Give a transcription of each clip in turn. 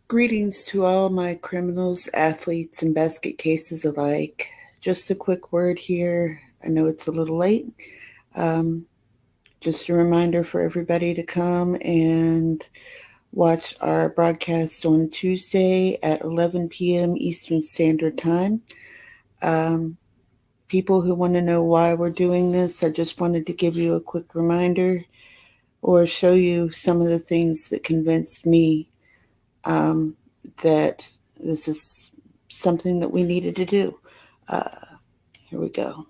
Greetings to all my criminals, athletes, and basket cases alike. Just a quick word here. I know it's a little late. Just a reminder for everybody to come and watch our broadcast on Tuesday at 11 p.m. Eastern Standard Time. People who want to know why we're doing this, I just wanted to give you a quick reminder or show you some of the things that convinced me that this is something that we needed to do. Here we go.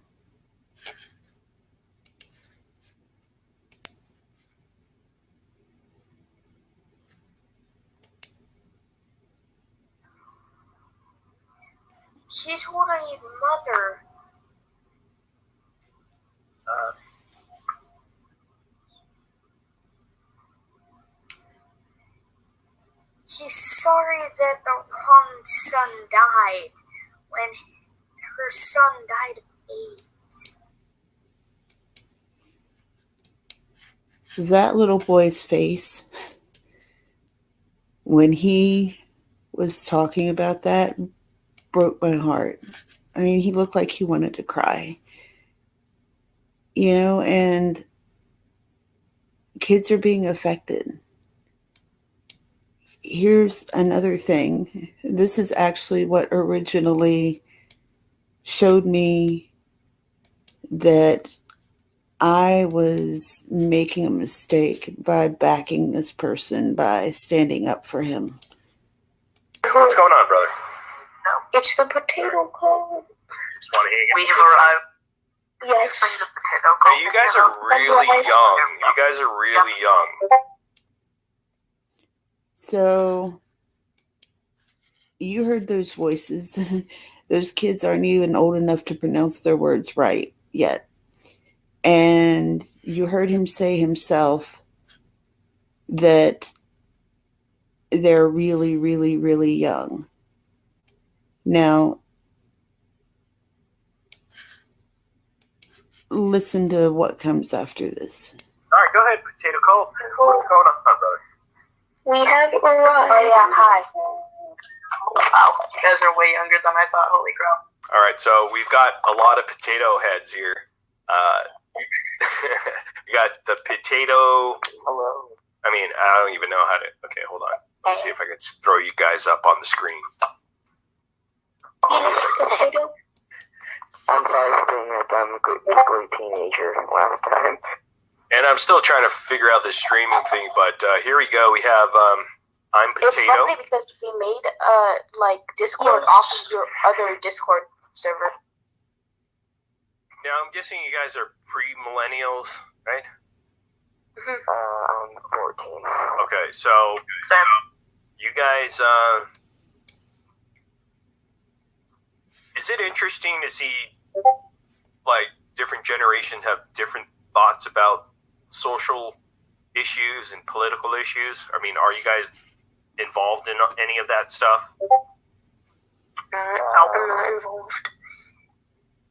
He told my mother. He's sorry that the wrong son died when her son died of AIDS. That little boy's face, when he was talking about that, broke my heart. I mean, he looked like he wanted to cry. And kids are being affected. Here's another thing. This is actually what originally showed me that I was making a mistake by backing this person, by standing up for him. What's going on, brother? It's the potato call. Just want to hear you. We have arrived. Yes. Hey, you guys are really young. You guys are really young. So, you heard those voices. Those kids aren't even old enough to pronounce their words right yet. And you heard him say himself that they're really, really, really young. Now, listen to what comes after this. All right, go ahead, Potato Cole. What's going on, brother? We have arrived. Oh yeah, hi. Wow, you guys are way younger than I thought. Holy crap. All right, so we've got a lot of potato heads here. We got the potato. Hello. I mean, I don't even know how to. Okay, hold on. Let me see if I can throw you guys up on the screen. Potato. I'm sorry for being a dumb, ugly teenager last time. And I'm still trying to figure out this streaming thing, but here we go. We have I'm It's Potato. funny because we made Discord off of your other Discord server. Now I'm guessing you guys are pre-millennials, right? I'm 14. Okay, so Sam. you guys, is it interesting to see like different generations have different thoughts about social issues and political issues? I mean, are you guys involved in any of that stuff? I'm not involved.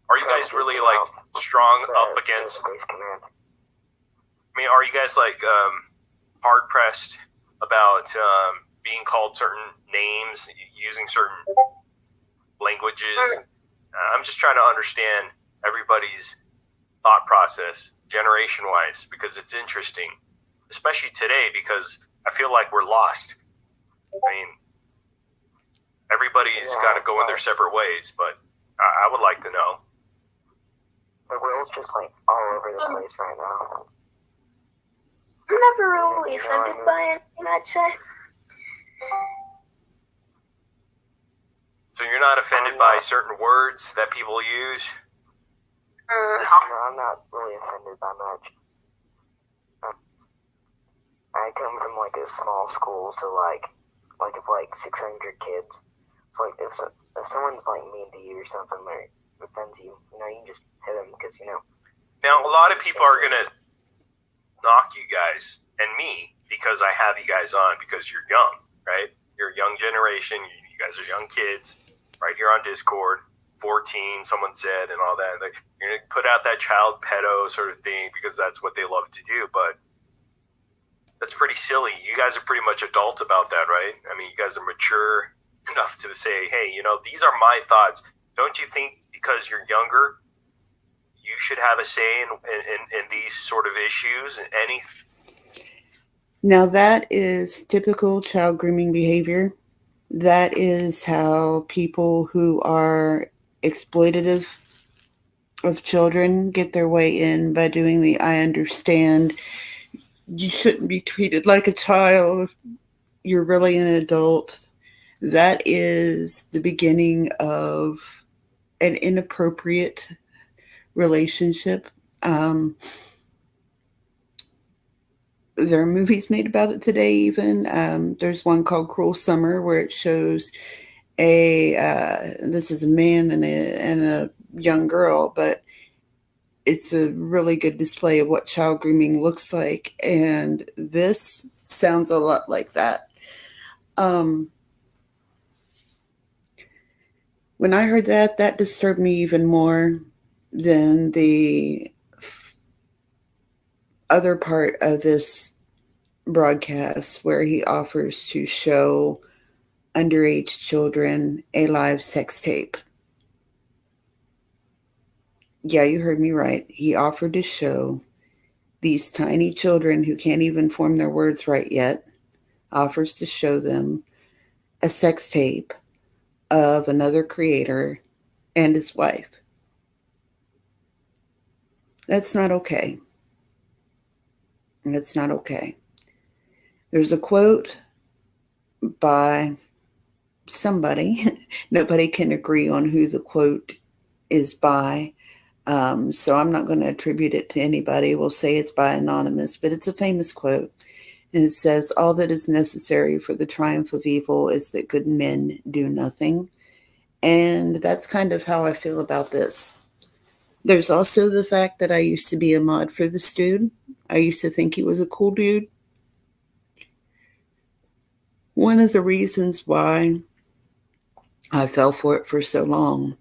Are you guys really like strong up against? I mean, are you guys like hard pressed about being called certain names, using certain languages? I'm just trying to understand everybody's thought process generation wise, because it's interesting, especially today, because I feel like we're lost. I mean, everybody's got to go in their separate ways, but I would like to know. The world's just like all over the place right now. I'm never really offended by anything, I'd say. So you're not offended by certain words that people use? No, I'm not really offended by much. I come from like a small school, so like of 600 kids. So like if someone's like mean to you or something or offends you, you can just hit them because Now a lot of people are gonna knock you guys and me because I have you guys on because you're young, right? You're a young generation. You guys are young kids, right here on Discord. 14, someone said, and all that. You're going to put out that child pedo sort of thing because that's what they love to do. But That's pretty silly. You guys are pretty much adult about that, right? I mean, you guys are mature enough to say, hey, these are my thoughts. Don't you think because you're younger, you should have a say in these sort of issues? Now, that is typical child grooming behavior. That is how people who are exploitative of children get their way in, by doing the I understand you shouldn't be treated like a child, you're really an adult. That is the beginning of an inappropriate relationship. There are movies made about it today even. There's one called Cruel Summer where it shows this is a man and a young girl, but it's a really good display of what child grooming looks like. And this sounds a lot like that. When I heard that disturbed me even more than the other part of this broadcast where he offers to show underage children a live sex tape. Yeah, you heard me right. He offered to show these tiny children who can't even form their words right yet, offers to show them a sex tape of another creator and his wife. That's not okay. That's not okay. There's a quote by somebody. Nobody can agree on who the quote is by. So I'm not going to attribute it to anybody. We'll say it's by anonymous, but it's a famous quote. And it says, all that is necessary for the triumph of evil is that good men do nothing. And that's kind of how I feel about this. There's also the fact that I used to be a mod for this dude. I used to think he was a cool dude. One of the reasons why I fell for it for so long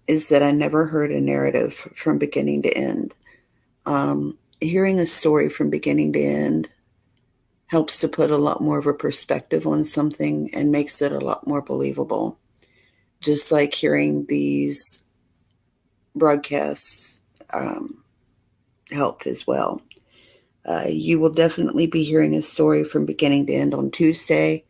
is that I never heard a narrative from beginning to end. Hearing a story from beginning to end helps to put a lot more of a perspective on something and makes it a lot more believable. Just like hearing these broadcasts helped as well. You will definitely be hearing a story from beginning to end on Tuesday.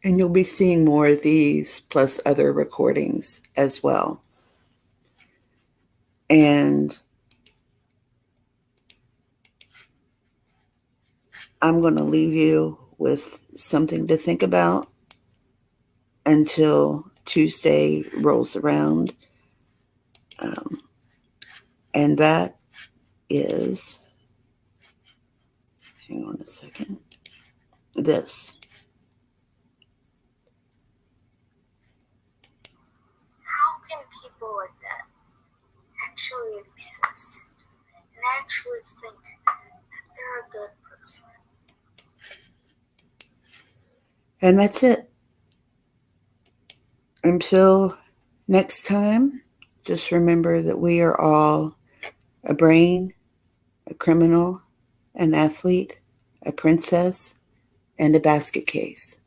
And you'll be seeing more of these plus other recordings as well. And I'm going to leave you with something to think about until Tuesday rolls around. And that is, hang on a second, this. How can people like that actually exist and actually think that they're a good person? And that's it. Until next time, just remember that we are all a brain, a criminal, an athlete, a princess, and a basket case.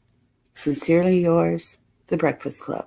Sincerely yours, The Breakfast Club.